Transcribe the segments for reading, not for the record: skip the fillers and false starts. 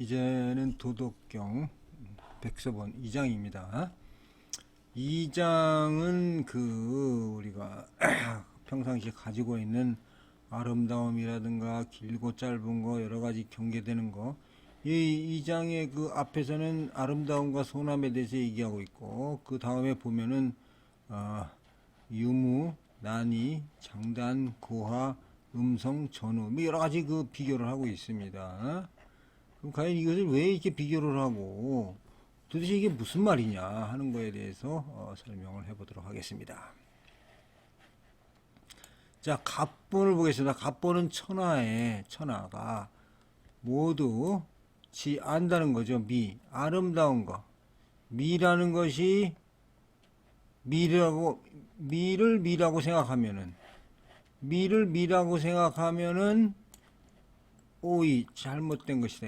이제는 도덕경 100서번 2장입니다. 2장은 우리가 평상시에 가지고 있는 아름다움이라든가 길고 짧은 거 여러 가지 경계되는 거, 이 2장의 앞에서는 아름다움과 소남에 대해서 얘기하고 있고, 그 다음에 보면은 유무, 난이, 장단, 고하, 음성, 전후 여러 가지 비교를 하고 있습니다. 그럼 과연 이것을 왜 이렇게 비교를 하고 도대체 이게 무슨 말이냐 하는 거에 대해서 설명을 해보도록 하겠습니다. 자, 갑본을 보겠습니다. 갑본은 천하가 모두 지 안다는 거죠. 아름다운 거. 미라는 것이 미를 미라고 생각하면은, 오이 잘못된 것이다.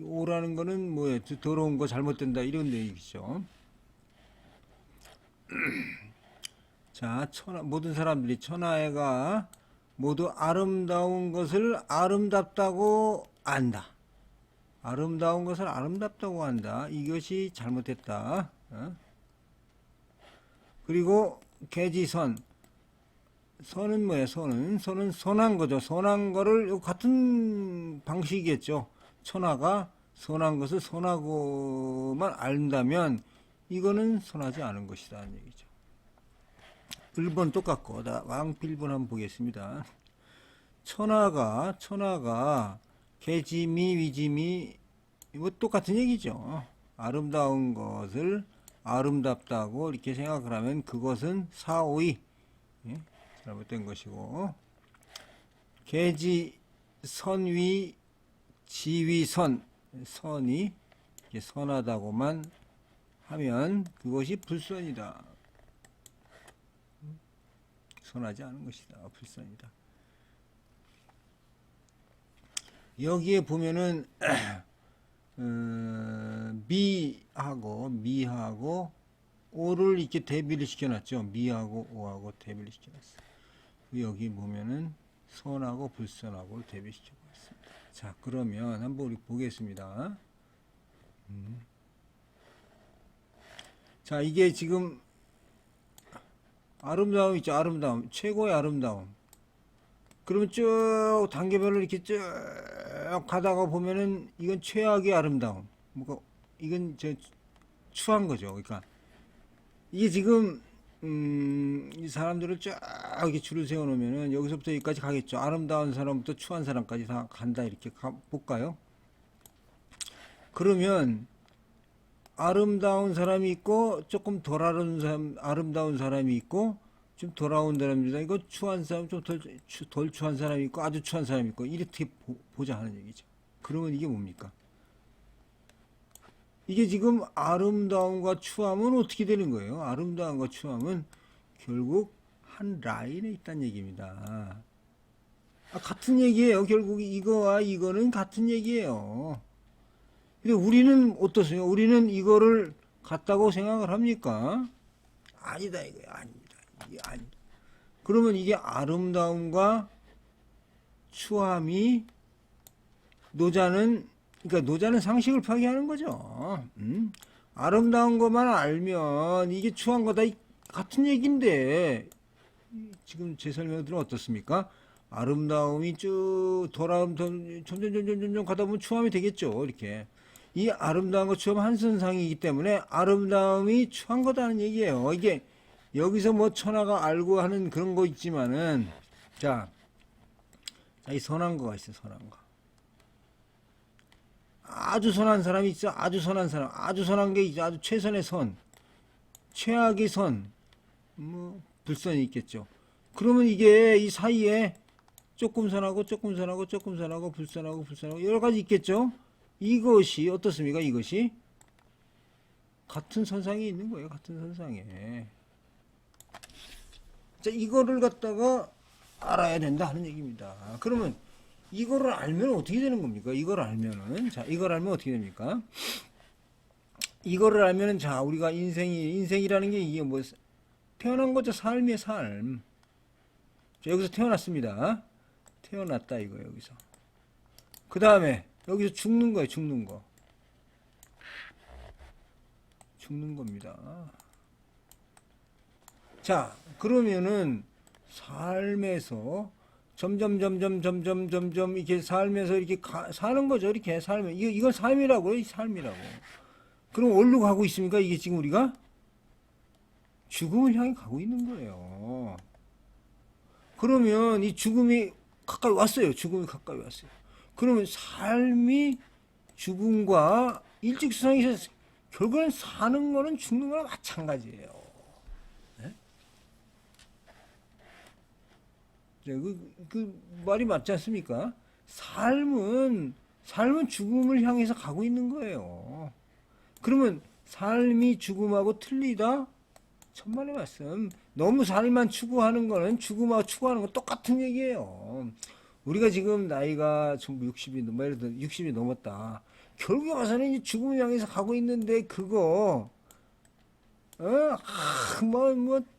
오라는 거는 뭐예요? 더러운 거 잘못된다 이런 얘기죠. 자, 모든 사람들이 천하애가 모두 아름다운 것을 아름답다고 안다. 아름다운 것을 아름답다고 한다. 이것이 잘못됐다. 그리고 개지선. 선은 뭐예요? 선은 선한 거죠. 선한 거를 같은 방식이겠죠. 천하가 선한 것을 선하고만 안다면 이거는 선하지 않은 것이다 하는 얘기죠. 1번 똑같고 왕필 1번 한번 보겠습니다. 천하가 개지미 위지미 이거 똑같은 얘기죠. 아름다운 것을 아름답다고 이렇게 생각을 하면 그것은 사오이, 잘못된 것이고, 개지 선위 지위선, 선이 선하다고만 하면 그것이 불선이다. 선하지 않은 것이다. 불선이다. 여기에 보면은 미하고 오를 이렇게 대비를 시켜놨죠. 미하고 오하고 대비를 시켜놨어요. 여기 보면은 선하고 불선하고를 대비시키고 있습니다. 자, 그러면 한번 우리 보겠습니다. 자, 이게 지금 아름다움 있죠. 아름다움, 최고의 아름다움. 그러면 쭉 단계별로 이렇게 쭉 가다가 보면은 이건 최악의 아름다움. 이건 추한 거죠. 그러니까 이게 지금 이 사람들을 쫙 이렇게 줄을 세워 놓으면은 여기서부터 여기까지 가겠죠. 아름다운 사람부터 추한 사람까지 다 간다. 이렇게 볼까요? 그러면 아름다운 사람이 있고 조금 덜 아름다운 사람이 있고 좀 돌아온 사람입니다. 이거 추한 사람, 좀 덜 추한 사람이 있고 아주 추한 사람이 있고 이렇게 보자 하는 얘기죠. 그러면 이게 뭡니까? 이게 지금 아름다움과 추함은 어떻게 되는 거예요? 아름다움과 추함은 결국 한 라인에 있다는 얘기입니다. 같은 얘기예요. 결국 이거와 이거는 같은 얘기예요. 근데 우리는 어떠세요? 우리는 이거를 같다고 생각을 합니까? 아니다 이거예요. 아닙니다. 이게 아니다. 그러면 이게 아름다움과 추함이 노자는 상식을 파괴하는 거죠. 아름다운 것만 알면 이게 추한 거다 같은 얘기인데, 지금 제 설명을 들으면 어떻습니까? 아름다움이 쭉 점점 가다 보면 추함이 되겠죠. 이렇게 이 아름다움과 추함 한선상이기 때문에 아름다움이 추한 거다는 얘기예요. 이게 여기서 뭐 천하가 알고 하는 그런 거 있지만은, 이 선한 거가 있어요. 선한 거. 아주 선한 사람이 있어. 아주 선한 사람. 아주 선한 게 있죠. 아주 최선의 선. 최악의 선. 불선이 있겠죠. 그러면 이게 이 사이에 조금 선하고 불선하고 여러 가지 있겠죠. 이것이 어떻습니까? 이것이 같은 선상에 있는 거예요. 같은 선상에. 자, 이거를 갖다가 알아야 된다 하는 얘기입니다. 그러면 이거를 알면 어떻게 되는 겁니까? 이걸 알면은, 이걸 알면 어떻게 됩니까? 이거를 알면은, 우리가 인생이라는 게 이게 태어난 거죠. 삶이에요, 삶. 여기서 태어났습니다. 태어났다, 이거, 여기서. 그 다음에, 여기서 죽는 거예요, 죽는 거. 죽는 겁니다. 자, 그러면은 삶에서 점점 이렇게 살면서 이렇게 사는 거죠. 이렇게 살면 이건 삶이라고요. 이 삶이라고. 그럼 어디로 가고 있습니까? 이게 지금 우리가 죽음을 향해 가고 있는 거예요. 그러면 이 죽음이 가까이 왔어요. 죽음이 가까이 왔어요. 그러면 삶이 죽음과 일직수상에서 결국은 사는 거는 죽는 거랑 마찬가지예요. 네? 그 말이 맞지 않습니까? 삶은 죽음을 향해서 가고 있는 거예요. 그러면 삶이 죽음하고 틀리다? 천만의 말씀. 너무 삶만 추구하는 거는 죽음하고 추구하는 건 똑같은 얘기예요. 우리가 지금 나이가 전부 60이 넘어, 예를 들어 60이 넘었다. 결국에 와서는 이제 죽음을 향해서 가고 있는데 그거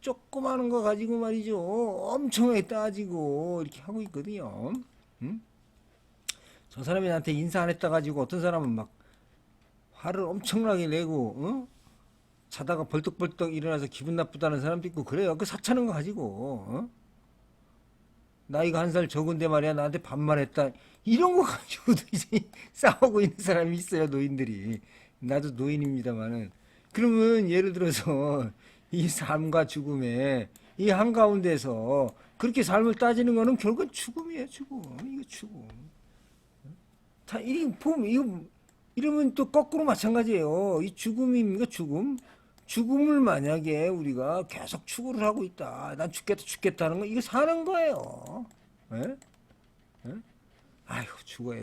조그마한 거 가지고 말이죠. 엄청나게 따지고 이렇게 하고 있거든요. 응? 저 사람이 나한테 인사 안 했다 가지고 어떤 사람은 막 화를 엄청나게 내고, 자다가 벌떡벌떡 일어나서 기분 나쁘다는 사람도 있고 그래요. 그 사차는 거 가지고, 나이가 한 살 적은데 말이야 나한테 반말했다. 이런 거 가지고도 이제 싸우고 있는 사람이 있어요. 노인들이. 나도 노인입니다만은. 그러면 예를 들어서 이 삶과 죽음의 이 한가운데서 그렇게 삶을 따지는 거는 결국은 죽음이에요. 죽음. 이거 죽음. 다 이러면 또 거꾸로 마찬가지예요. 이 죽음입니까? 죽음? 죽음을 만약에 우리가 계속 추구를 하고 있다. 난 죽겠다 하는 거 이거 사는 거예요. 예? 예? 아이고 죽어야.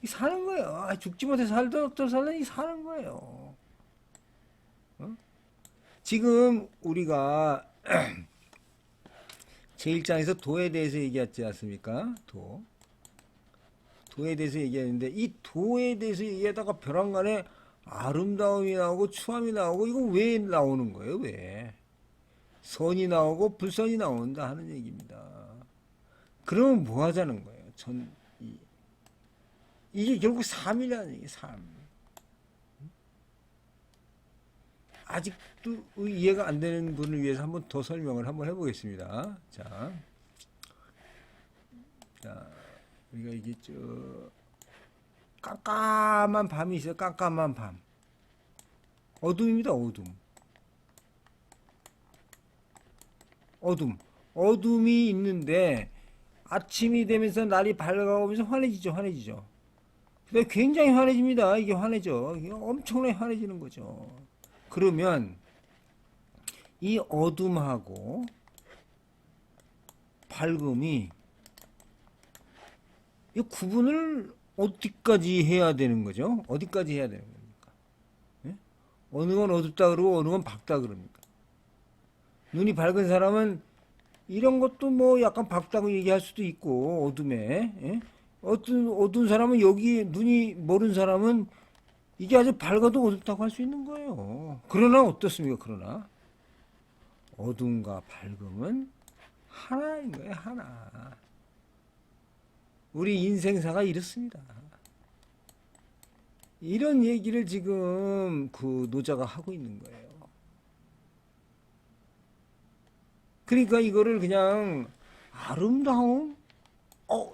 이 사는 거예요. 죽지 못해 살든 어떤 살든 이 사는 거예요. 지금 우리가 제1장에서 도에 대해서 얘기했지 않습니까? 도에 대해서 얘기했는데 이 도에 대해서 얘기하다가 벼랑간에 아름다움이 나오고 추함이 나오고 이거 왜 나오는 거예요? 왜? 선이 나오고 불선이 나온다 하는 얘기입니다. 그러면 뭐 하자는 거예요? 이게 결국 삶이라는 얘기예요. 삶. 아직도 이해가 안 되는 분을 위해서 한번 더 설명을 한번 해보겠습니다. 자, 우리가 이게 깜깜한 밤이 있어요. 깜깜한 밤. 어둠입니다. 어둠이 있는데 아침이 되면서 날이 밝아오면서 환해지죠. 근데 굉장히 환해집니다. 이게 환해져. 이게 엄청나게 환해지는 거죠. 그러면 이 어둠하고 밝음이 이 구분을 어디까지 해야 되는 거죠? 어디까지 해야 되는 겁니까? 예? 어느 건 어둡다 그러고 어느 건 밝다 그럽니까? 눈이 밝은 사람은 이런 것도 뭐 약간 밝다고 얘기할 수도 있고 어둠에, 예? 어두운 사람은 여기 눈이 멀은 사람은 이게 아주 밝아도 어둡다고 할 수 있는 거예요. 그러나 어떻습니까? 그러나 어둠과 밝음은 하나인 거예요. 하나. 우리 인생사가 이렇습니다. 이런 얘기를 지금 그 노자가 하고 있는 거예요. 그러니까 이거를 그냥 아름다움?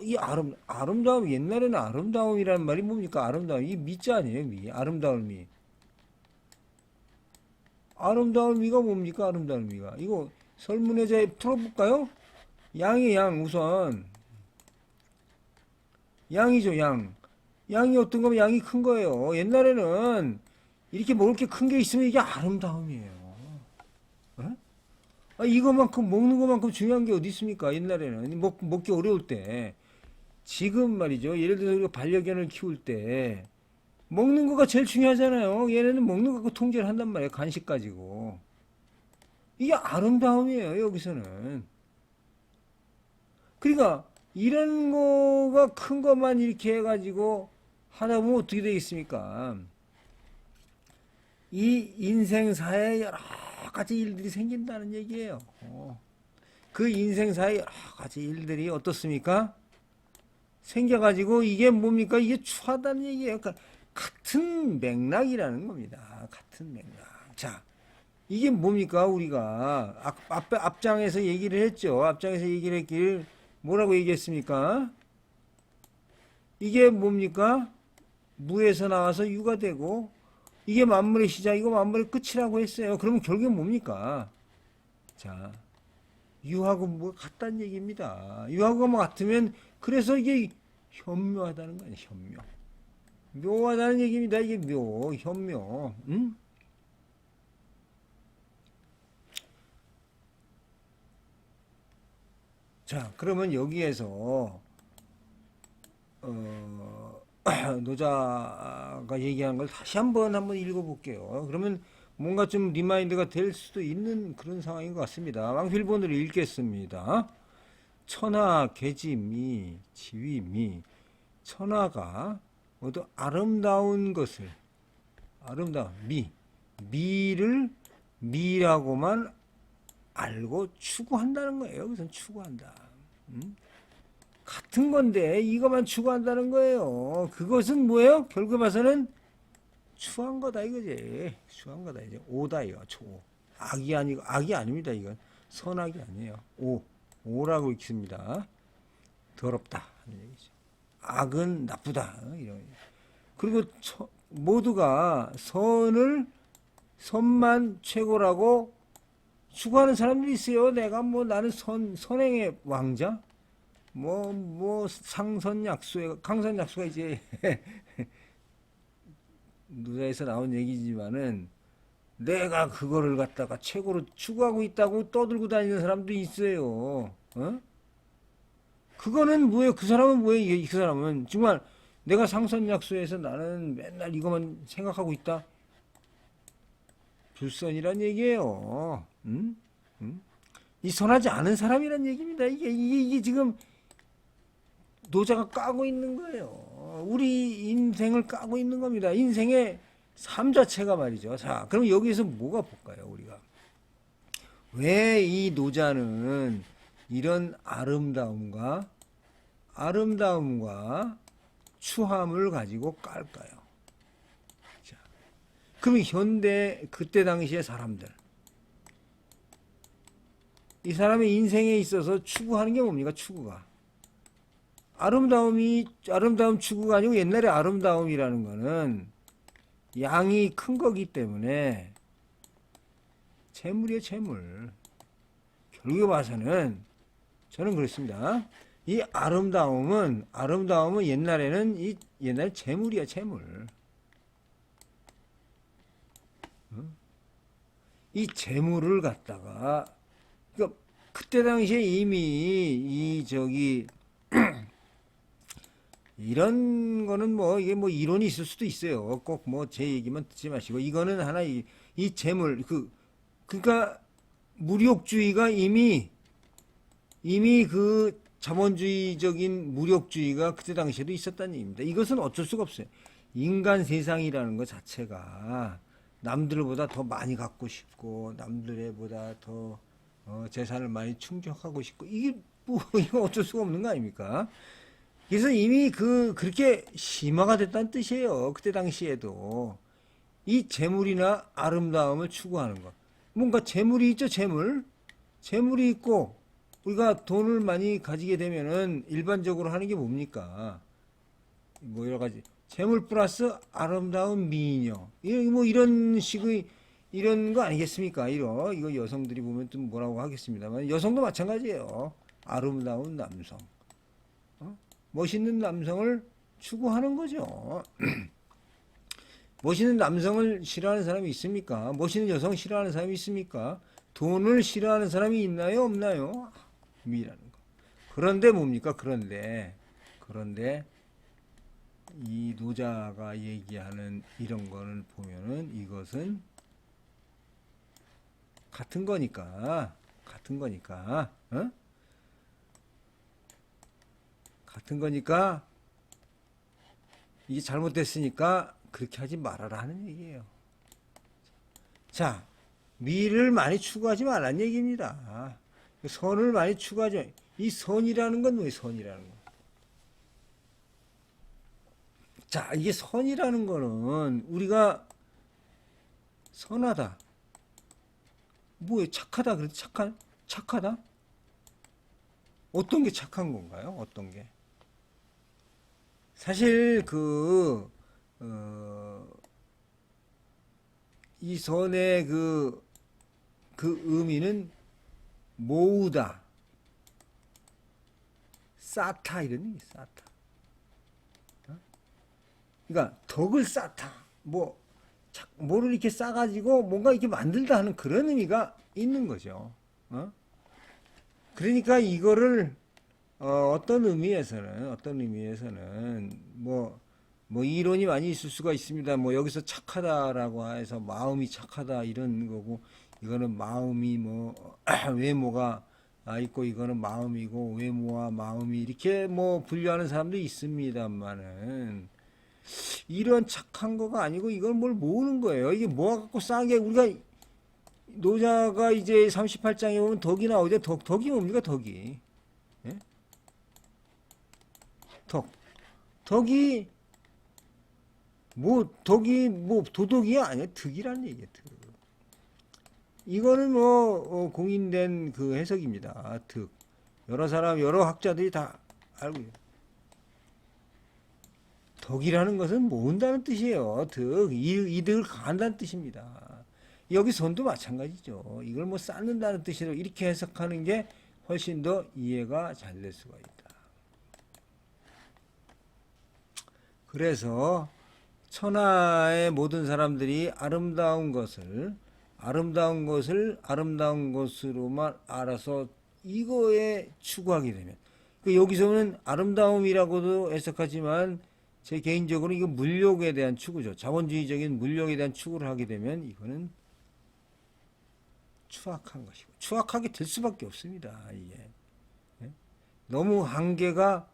이 아름다움, 옛날에는 아름다움이라는 말이 뭡니까? 아름다움. 이게 미자 아니에요, 미. 아름다울 미. 아름다울 미가 뭡니까? 아름다울 미가. 이거 설문의자에 풀어볼까요? 양이 양, 우선. 양이죠, 양. 양이 어떤 거면 양이 큰 거예요. 옛날에는 이렇게 먹을 게 큰 게 있으면 이게 아름다움이에요. 이거만큼, 먹는 것만큼 중요한 게 어디 있습니까? 옛날에는. 먹기 어려울 때. 지금 말이죠. 예를 들어서 우리가 반려견을 키울 때, 먹는 거가 제일 중요하잖아요. 얘네는 먹는 거 갖고 통제를 한단 말이에요. 간식 가지고. 이게 아름다움이에요. 여기서는. 그러니까, 이런 거가 큰 것만 이렇게 해가지고 하다 보면 어떻게 되겠습니까? 이 인생사에 여러 가지 일들이 생긴다는 얘기예요. 그 인생사의 여러 가지 일들이 어떻습니까? 생겨가지고 이게 뭡니까? 이게 추하다는 얘기예요. 그러니까 같은 맥락이라는 겁니다. 같은 맥락. 자, 이게 뭡니까? 우리가 앞장에서 얘기를 했죠. 앞장에서 얘기를 했길 뭐라고 얘기했습니까? 이게 뭡니까? 무에서 나와서 유가 되고 이게 만물의 시작이고 만물의 끝이라고 했어요. 그러면 결국엔 뭡니까? 자, 유하고 뭐 같다는 얘기입니다. 유하고 뭐 같으면 그래서 이게 현묘하다는 거 아니에요. 현묘. 묘하다는 얘기입니다. 이게 묘, 현묘. 응? 자, 그러면 여기에서 노자가 얘기한 걸 다시 한번 읽어볼게요. 그러면 뭔가 좀 리마인드가 될 수도 있는 그런 상황인 것 같습니다. 왕필본으로 읽겠습니다. 천하 계지미 지위미 천하가 모두 아름다운 것을 아름다운 미를 미라고만 알고 추구한다는 거예요. 그래서 추구한다. 같은 건데 이것만 추구한다는 거예요. 그것은 뭐예요? 결국에 봐서는 추한 거다 이거지. 추한 거다 이제 오다 이거 초. 악이 아니고 악이 아닙니다. 이건 선악이 아니에요. 오라고 읽습니다. 더럽다 하는 얘기죠. 악은 나쁘다 이런. 그리고 모두가 선만 최고라고 추구하는 사람들이 있어요. 내가 뭐 나는 선행의 왕자, 뭐 상선약수의 강선약수가 이제 누자에서 나온 얘기지만은 내가 그거를 갖다가 최고로 추구하고 있다고 떠들고 다니는 사람도 있어요. 어? 그거는 뭐예요? 그 사람은 뭐예요? 그 사람은 정말 내가 상선약수에서 나는 맨날 이것만 생각하고 있다. 불선이란 얘기예요. 응? 응? 이 선하지 않은 사람이란 얘기입니다. 이게 지금 노자가 까고 있는 거예요. 우리 인생을 까고 있는 겁니다. 인생의 삶 자체가 말이죠. 자, 그럼 여기서 뭐가 볼까요, 우리가? 왜 이 노자는 이런 아름다움과 추함을 가지고 깔까요? 자, 그럼 현대 그때 당시의 사람들 이 사람의 인생에 있어서 추구하는 게 뭡니까? 추구가 아름다움 추구가 아니고 옛날에 아름다움이라는 거는 양이 큰 거기 때문에 재물이에요, 재물. 결국에 봐서는 저는 그렇습니다. 이 아름다움은 옛날에는 옛날 재물이야, 재물. 이 재물을 갖다가 그러니까 그때 당시에 이미 이런 거는 뭐 이게 뭐 이론이 있을 수도 있어요. 꼭 뭐 제 얘기만 듣지 마시고 이거는 하나 이 재물 그러니까 무력주의가 이미 그 자본주의적인 무력주의가 그때 당시에도 있었다는 얘기입니다. 이것은 어쩔 수가 없어요. 인간 세상이라는 것 자체가 남들보다 더 많이 갖고 싶고 남들보다 더 재산을 많이 충족하고 싶고 이게 뭐 이거 어쩔 수가 없는 거 아닙니까? 그래서 이미 그렇게 심화가 됐다는 뜻이에요. 그때 당시에도 이 재물이나 아름다움을 추구하는 것. 뭔가 재물이 있죠, 재물이 있고 우리가 돈을 많이 가지게 되면은 일반적으로 하는 게 뭡니까? 뭐 여러 가지 재물 플러스 아름다운 미인요. 뭐 이런 식의 이런 거 아니겠습니까? 이거 여성들이 보면 좀 뭐라고 하겠습니다만 여성도 마찬가지예요. 아름다운 남성, 멋있는 남성을 추구하는 거죠. 멋있는 남성을 싫어하는 사람이 있습니까? 멋있는 여성 싫어하는 사람이 있습니까? 돈을 싫어하는 사람이 있나요? 없나요? 미라는 거. 그런데 뭡니까? 그런데 이 노자가 얘기하는 이런 거를 보면은 이것은 같은 거니까, 어? 같은 거니까 이게 잘못됐으니까 그렇게 하지 말아라 하는 얘기예요. 자, 미를 많이 추구하지 말라는 얘기입니다. 선을 많이 추구하지 이 선이라는 건 뭐예요? 선이라는 건 자, 이게 선이라는 거는 우리가 선하다. 뭐예요? 착하다. 그래도 착하다? 어떤 게 착한 건가요? 어떤 게? 사실 이 선의 그 의미는 모으다, 쌓다 이런 의미, 쌓다. 그러니까 덕을 쌓다. 뭐를 이렇게 쌓아가지고 뭔가 이렇게 만들다 하는 그런 의미가 있는 거죠. 그러니까 이거를 어떤 의미에서는 뭐 이론이 많이 있을 수가 있습니다. 뭐 여기서 착하다라고 해서 마음이 착하다 이런 거고, 이거는 마음이 외모가 있고, 이거는 마음이고 외모와 마음이 이렇게 뭐 분류하는 사람도 있습니다만은, 이런 착한 거가 아니고 이건 뭘 모으는 거예요. 이게 모아갖고 싸게, 우리가 노자가 이제 38장에 보면 덕이 나오죠. 덕이 뭡니까? 덕이. 예? 덕이 도덕이 아니야. 득이라는 얘기예요. 득. 이거는 공인된 그 해석입니다. 득. 여러 학자들이 다 알고 있어요. 덕이라는 것은 모은다는 뜻이에요. 이득을 가한다는 뜻입니다. 여기 선도 마찬가지죠. 이걸 쌓는다는 뜻으로 이렇게 해석하는 게 훨씬 더 이해가 잘 될 수가 있다. 그래서 천하의 모든 사람들이 아름다운 아름다운 것으로만 알아서 이거에 추구하게 되면, 여기서는 아름다움이라고도 해석하지만 제 개인적으로 이거 물욕에 대한 추구죠. 자본주의적인 물욕에 대한 추구를 하게 되면 이거는 추악한 것이고, 추악하게 될 수밖에 없습니다. 이게 너무 한계가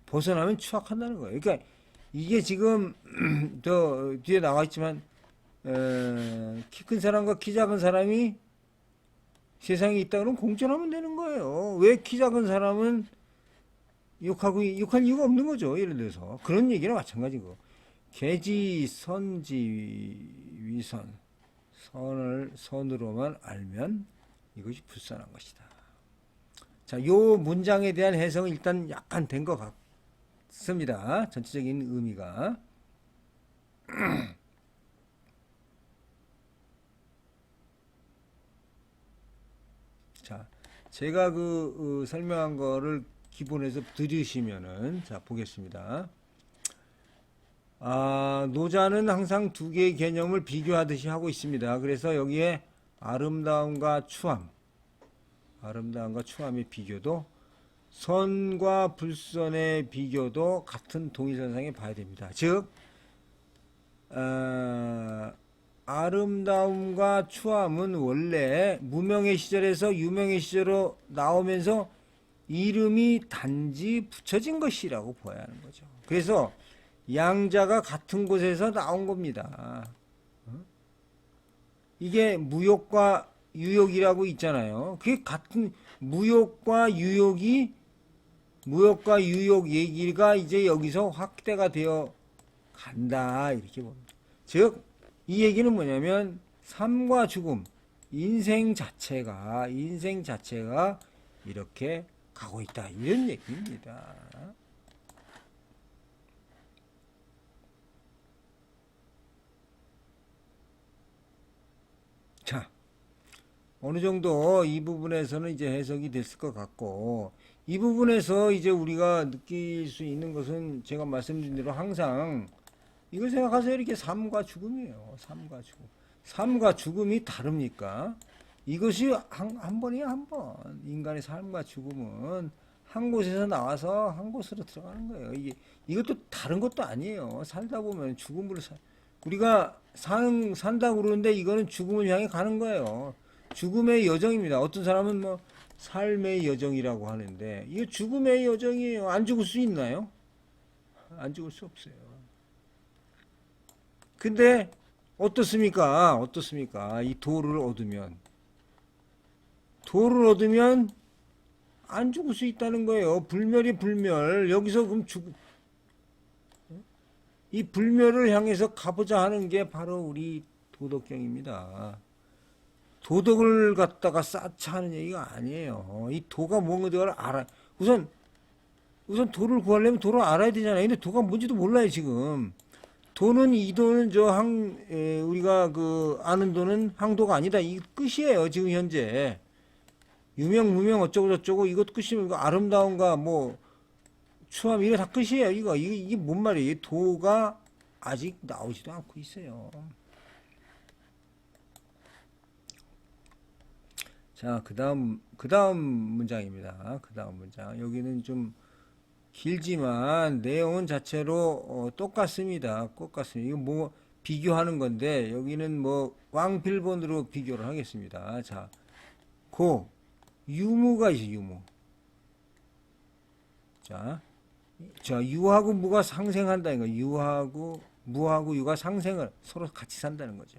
벗어나면 추악한다는 거예요. 그러니까 이게 지금 저 뒤에 나와 있지만 키 큰 사람과 키 작은 사람이 세상에 있다 그러면 공존하면 되는 거예요. 왜 키 작은 사람은 욕할 이유가 없는 거죠. 예를 들어서 그런 얘기랑 마찬가지고, 계지 선지 위선, 선으로만 알면 이것이 불선한 것이다. 자, 요 문장에 대한 해석은 일단 약간 된 것 같습니다. 전체적인 의미가. 자, 제가 설명한 거를 기본에서 들으시면은, 자, 보겠습니다. 노자는 항상 두 개의 개념을 비교하듯이 하고 있습니다. 그래서 여기에 아름다움과 추함의 비교도, 선과 불선의 비교도 같은 동일선상에 봐야 됩니다. 즉, 아름다움과 추함은 원래 무명의 시절에서 유명의 시절로 나오면서 이름이 단지 붙여진 것이라고 봐야 하는 거죠. 그래서 양자가 같은 곳에서 나온 겁니다. 이게 무욕과 유욕이라고 있잖아요. 그게 같은 무욕과 유욕 얘기가 이제 여기서 확대가 되어 간다, 이렇게 봅니다. 즉, 이 얘기는 뭐냐면 삶과 죽음, 인생 자체가 이렇게 가고 있다, 이런 얘기입니다. 자, 어느 정도 이 부분에서는 이제 해석이 됐을 것 같고, 이 부분에서 이제 우리가 느낄 수 있는 것은 제가 말씀드린 대로 항상 이걸 생각하세요. 이렇게 삶과 죽음이에요. 삶과 죽음이 다릅니까? 이것이 한 번이에요, 한 번. 인간의 삶과 죽음은 한 곳에서 나와서 한 곳으로 들어가는 거예요. 이것도 다른 것도 아니에요. 살다 보면 우리가 산다고 그러는데 이거는 죽음을 향해 가는 거예요. 죽음의 여정입니다. 어떤 사람은 삶의 여정이라고 하는데, 이거 죽음의 여정이에요. 안 죽을 수 있나요? 안 죽을 수 없어요. 근데 어떻습니까? 이 도를 얻으면 안 죽을 수 있다는 거예요. 불멸이 불멸. 여기서 그럼 이 불멸을 향해서 가보자 하는 게 바로 우리 도덕경입니다. 도덕을 갖다가 쌓자 하는 얘기가 아니에요. 이 도가 뭔가를 알아. 우선 도를 구하려면 도를 알아야 되잖아요. 근데 도가 뭔지도 몰라요, 지금. 도는 이 도는 우리가 아는 도는 항도가 아니다. 이 끝이에요, 지금 현재. 유명, 무명, 어쩌고 저쩌고 이것 끝이면 이거 아름다운가, 뭐, 추함, 이거 다 끝이에요. 이게 뭔 말이에요? 이 도가 아직 나오지도 않고 있어요. 자, 그 다음 문장입니다. 그 다음 문장. 여기는 좀 길지만 내용은 자체로 똑같습니다. 똑같습니다. 이거 뭐 비교하는 건데 여기는 뭐 왕필본으로 비교를 하겠습니다. 자, 유무가 있어요. 유무. 자, 유하고 무가 상생한다는 거예요. 유하고 무하고 유가 상생을 서로 같이 산다는 거죠.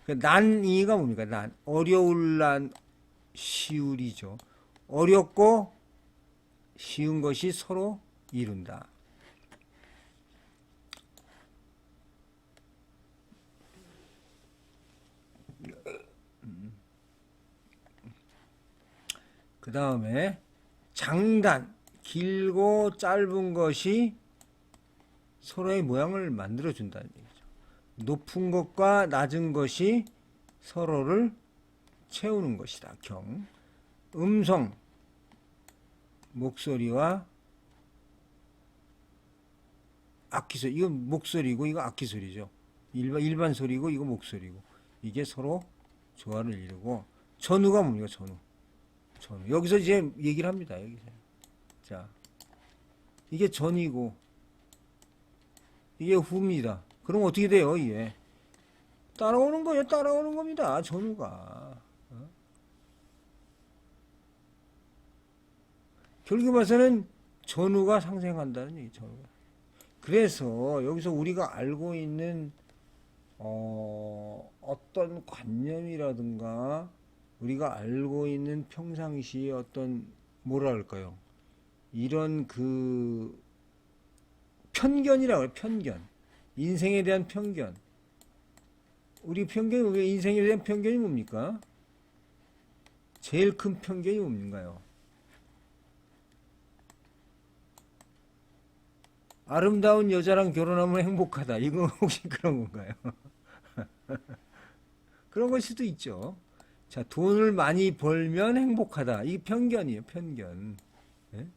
난이가 뭡니까? 어려울 난 시울이죠. 어렵고 쉬운 것이 서로 이룬다. 그 다음에 장단, 길고 짧은 것이 서로의 모양을 만들어준다는 얘기죠. 높은 것과 낮은 것이 서로를 채우는 것이다. 음성, 목소리와 악기소리. 이건 목소리고 이거 악기소리죠. 일반 소리고 이거 목소리고. 이게 서로 조화를 이루고. 전우가 뭡니까? 전우. 여기서 이제 얘기를 합니다. 여기서. 자, 이게 전이고 이게 후입니다. 그럼 어떻게 돼요? 이게 따라오는 거예요. 따라오는 겁니다. 전우가. 결국 봐서는 전우가 상생한다는 얘기. 전우가. 그래서 여기서 우리가 알고 있는 어떤 관념이라든가 우리가 알고 있는 평상시의 어떤 뭐랄까요? 이런 편견이라고 해요. 편견. 인생에 대한 편견. 우리 인생에 대한 편견이 뭡니까? 제일 큰 편견이 뭡니까요? 아름다운 여자랑 결혼하면 행복하다. 이거 혹시 그런 건가요? 그런 걸 수도 있죠. 자, 돈을 많이 벌면 행복하다. 이게 편견이에요, 편견. 네?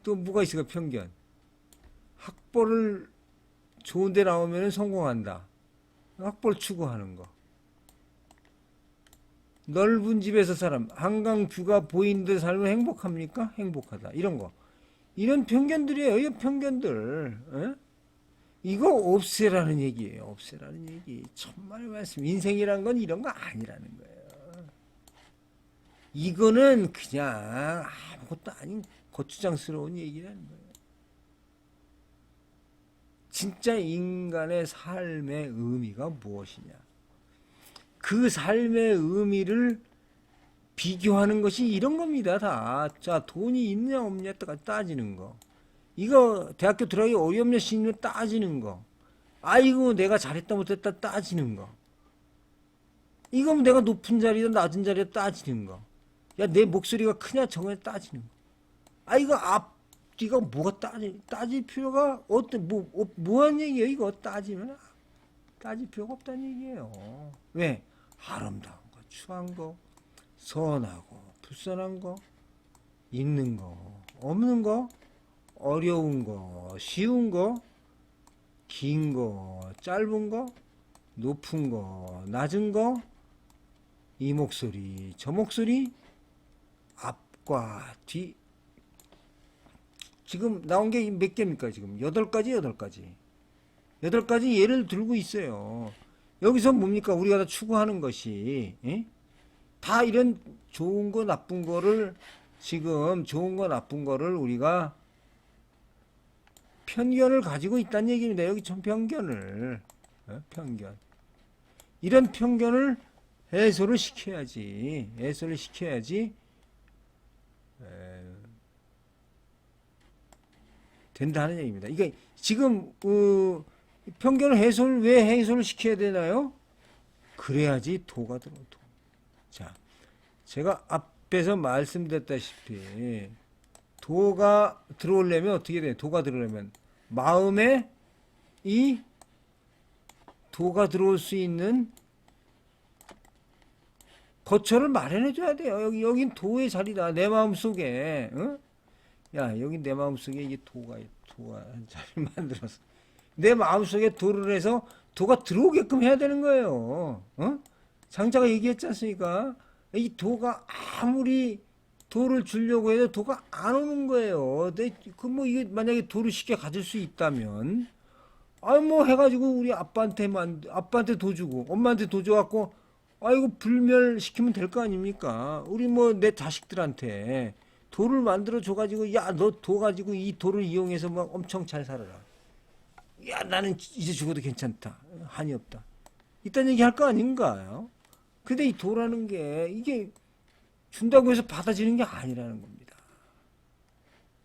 또 뭐가 있을까, 편견. 학벌을 좋은 데 나오면 성공한다. 학벌 추구하는 거. 넓은 집에서 한강 뷰가 보이는 데 살면 행복합니까? 행복하다. 이런 거. 이런 편견들이에요. 이 편견들. 에? 이거 없애라는 얘기예요. 없애라는 얘기. 천만의 말씀. 인생이란 건 이런 거 아니라는 거예요. 이거는 그냥 아무것도 아닌 거추장스러운 얘기라는 거예요. 진짜 인간의 삶의 의미가 무엇이냐. 그 삶의 의미를 비교하는 것이 이런 겁니다. 다. 자, 돈이 있느냐 없느냐 따지는 거. 이거 대학교 들어가기 어렵냐 싶냐 따지는 거. 아이고 내가 잘했다 못했다 따지는 거. 이건 내가 높은 자리다 낮은 자리다 따지는 거. 야, 내 목소리가 크냐 적으냐 따지는 거. 아, 이거 뭐가 따질 필요가 뭐한 얘기예요? 이거 따지면 따질 필요가 없다는 얘기예요. 왜? 아름다운 거, 추한 거, 선하고 불선한 거, 있는 거, 없는 거, 어려운 거, 쉬운 거, 긴 거, 짧은 거, 높은 거, 낮은 거, 이 목소리, 저 목소리, 앞과 뒤. 지금 나온 게 몇 개입니까? 지금 8가지. 8가지 예를 들고 있어요. 여기서 뭡니까? 우리가 다 추구하는 것이, 다 이런 좋은 거, 나쁜 거를, 지금 좋은 거, 나쁜 거를 우리가 편견을 가지고 있다는 얘기입니다. 여기 좀 편견을. 편견. 이런 편견을 해소를 시켜야지. 된다 하는 얘기입니다. 이게 지금 편견을 왜 해소를 시켜야 되나요? 그래야지 도가 들어. 도. 자, 제가 앞에서 말씀드렸다시피 도가 들어오려면 어떻게 돼요? 도가 들어오려면 마음에 이 도가 들어올 수 있는 거처를 마련해 줘야 돼요. 여긴 도의 자리다. 내 마음 속에. 어? 야, 여기 내 마음 속에 이게 도가 한 자리를 만들어서 내 마음 속에 도를 해서 도가 들어오게끔 해야 되는 거예요. 어? 장자가 얘기했지 않습니까? 이 도가 아무리 도를 주려고 해도 도가 안 오는 거예요. 뭐 이게 만약에 도를 쉽게 가질 수 있다면, 뭐 해가지고 우리 아빠한테 도 주고 엄마한테 도 줘갖고, 이거 불멸시키면 될 거 아닙니까? 우리 뭐 내 자식들한테 도를 만들어 줘가지고, 야, 너 도 가지고 이 도를 이용해서 막 엄청 잘 살아라. 야, 나는 이제 죽어도 괜찮다. 한이 없다. 이딴 얘기 할 거 아닌가요? 근데 이 도라는 게 이게 준다고 해서 받아지는 게 아니라는 겁니다.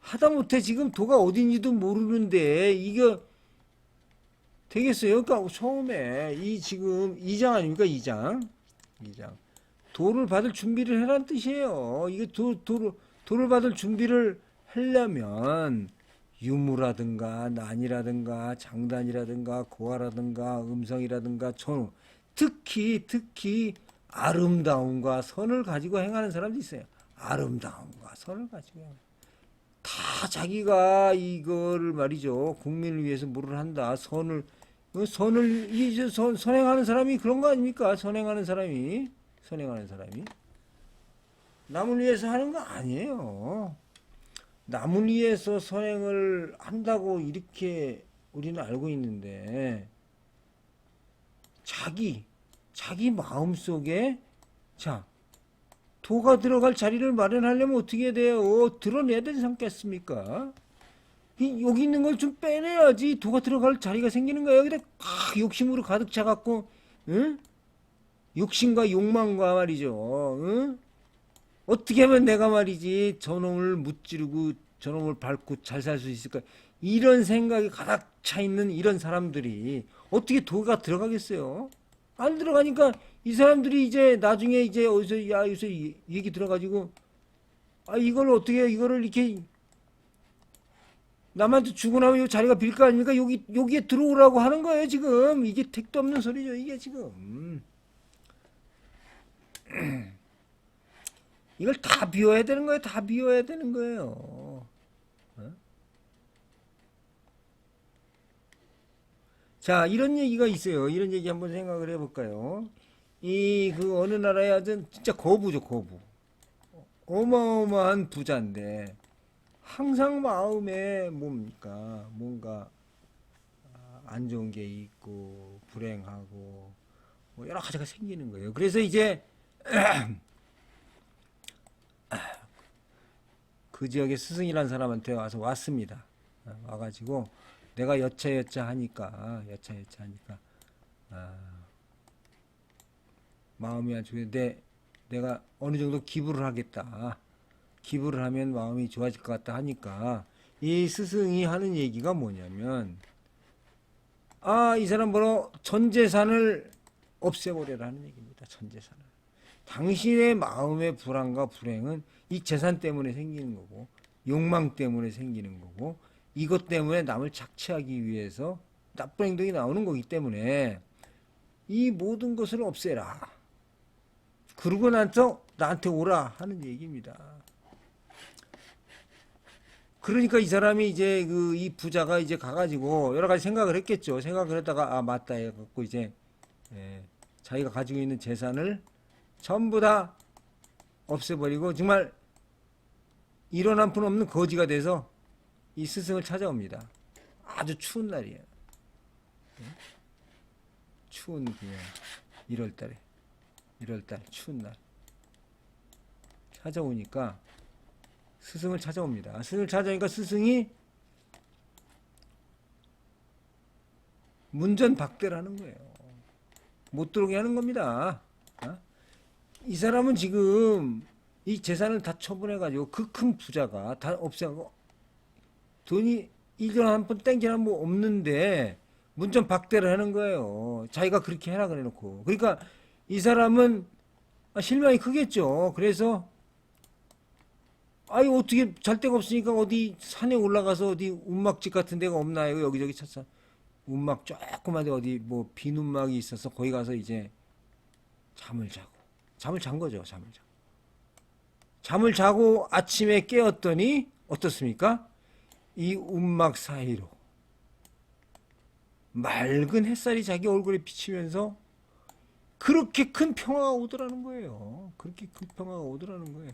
하다못해 지금 도가 어딘지도 모르는데 이게 되겠어요? 그러니까 처음에 지금 2장 아닙니까? 2장. 도를 받을 준비를 해라는 뜻이에요. 이게 도를 받을 준비를 하려면 유무라든가 난이라든가 장단이라든가 고아라든가 음성이라든가 전후, 특히 아름다움과 선을 가지고 행하는 사람도 있어요. 아름다움과 선을 가지고 다 자기가 이거를 말이죠, 국민을 위해서 뭐를 한다, 선을 이제 선행하는 사람이 그런 거 아닙니까? 선행하는 사람이 남을 위해서 하는 거 아니에요. 남을 위해서 선행을 한다고 이렇게 우리는 알고 있는데, 자기 마음속에 도가 들어갈 자리를 마련하려면 어떻게 돼요? 드러내야 되지 않겠습니까? 여기 있는 걸 좀 빼내야지 도가 들어갈 자리가 생기는 거예요. 여기다 욕심으로 가득 차갖고, 응? 욕심과 욕망과 말이죠. 응? 어떻게 하면 내가 말이지 저놈을 무찌르고 저놈을 밟고 잘 살 수 있을까? 이런 생각이 가득 차 있는 이런 사람들이 어떻게 도가 들어가겠어요? 안 들어가니까 이 사람들이 이제 나중에 이제 어디서 얘기 들어가지고, 이거를 이렇게 남한테 주고 나면 이 자리가 빌 거 아닙니까? 여기에 들어오라고 하는 거예요, 지금. 이게 택도 없는 소리죠, 이게 지금. 이걸 다 비워야 되는 거예요, 다 비워야 되는 거예요. 어? 자, 이런 얘기가 있어요. 이런 얘기 한번 생각을 해볼까요? 어느 나라에 하든 진짜 거부죠, 거부. 어마어마한 부자인데, 항상 마음에 뭔가 안 좋은 게 있고 불행하고 뭐 여러 가지가 생기는 거예요. 그래서 이제 그 지역의 스승이라는 사람한테 왔습니다. 와가지고 내가 여차여차 하니까 마음이 안 좋은데 내가 어느 정도 기부를 하겠다. 기부를 하면 마음이 좋아질 것 같다 하니까 이 스승이 하는 얘기가 뭐냐면, 이 사람 바로 전 재산을 없애버려라는 얘기입니다. 전 재산을. 당신의 마음의 불안과 불행은 이 재산 때문에 생기는 거고, 욕망 때문에 생기는 거고, 이것 때문에 남을 착취하기 위해서 나쁜 행동이 나오는 거기 때문에 이 모든 것을 없애라. 그러고 나서 나한테 오라 하는 얘기입니다. 그러니까 이 사람이 이제 이 부자가 이제 가가지고 여러 가지 생각을 했겠죠. 생각을 하다가 맞다 해갖고 이제 자기가 가지고 있는 재산을 전부 다 없애버리고 정말 일원 한 푼 없는 거지가 돼서 이 스승을 찾아옵니다. 아주 추운 날이에요. 추운 그냥 1월달 추운 날 찾아오니까 스승을 찾아옵니다. 스승을 찾아오니까 스승이 문전박대를 하는 거예요. 못 들어오게 하는 겁니다. 이 사람은 지금 이 재산을 다 처분해가지고 그 큰 부자가 다 없애고 돈이 이전 한번 땡기나 뭐 없는데 문전 박대를 하는 거예요. 자기가 그렇게 해라 그래놓고. 그러니까 이 사람은 실망이 크겠죠. 그래서 아유 어떻게 잘 데가 없으니까 어디 산에 올라가서 어디 운막집 같은 데가 없나요? 여기저기 찾아 운막 조그만데 어디 뭐 빈 운막이 있어서 거기 가서 이제 잠을 자고 잠을 잔 거죠. 잠을 자고 아침에 깨었더니 어떻습니까? 이 운막 사이로 맑은 햇살이 자기 얼굴에 비치면서 그렇게 큰 평화가 오더라는 거예요. 그렇게 큰 평화가 오더라는 거예요.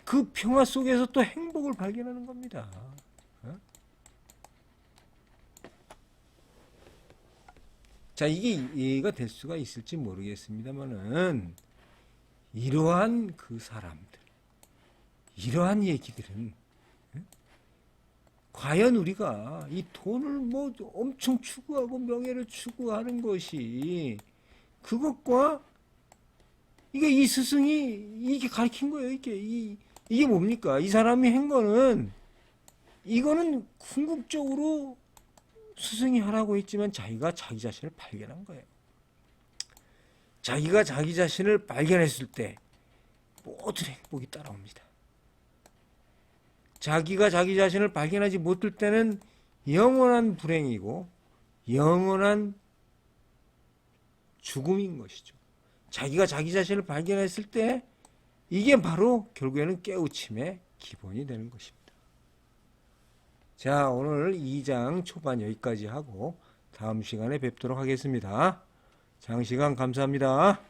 그 평화 속에서 또 행복을 발견하는 겁니다. 어? 자, 이게 이해가 될 수가 있을지 모르겠습니다만은 이러한 그 사람들, 이러한 얘기들은 과연 우리가 이 돈을 뭐 엄청 추구하고 명예를 추구하는 것이 그것과 이게 이 스승이 이게 가르친 거예요. 이게 뭡니까? 이 사람이 한 거는 이거는 궁극적으로 스승이 하라고 했지만 자기가 자기 자신을 발견한 거예요. 자기가 자기 자신을 발견했을 때 모든 행복이 따라옵니다. 자기가 자기 자신을 발견하지 못할 때는 영원한 불행이고 영원한 죽음인 것이죠. 자기가 자기 자신을 발견했을 때 이게 바로 결국에는 깨우침의 기본이 되는 것입니다. 자, 오늘 2장 초반 여기까지 하고 다음 시간에 뵙도록 하겠습니다. 장시간 감사합니다.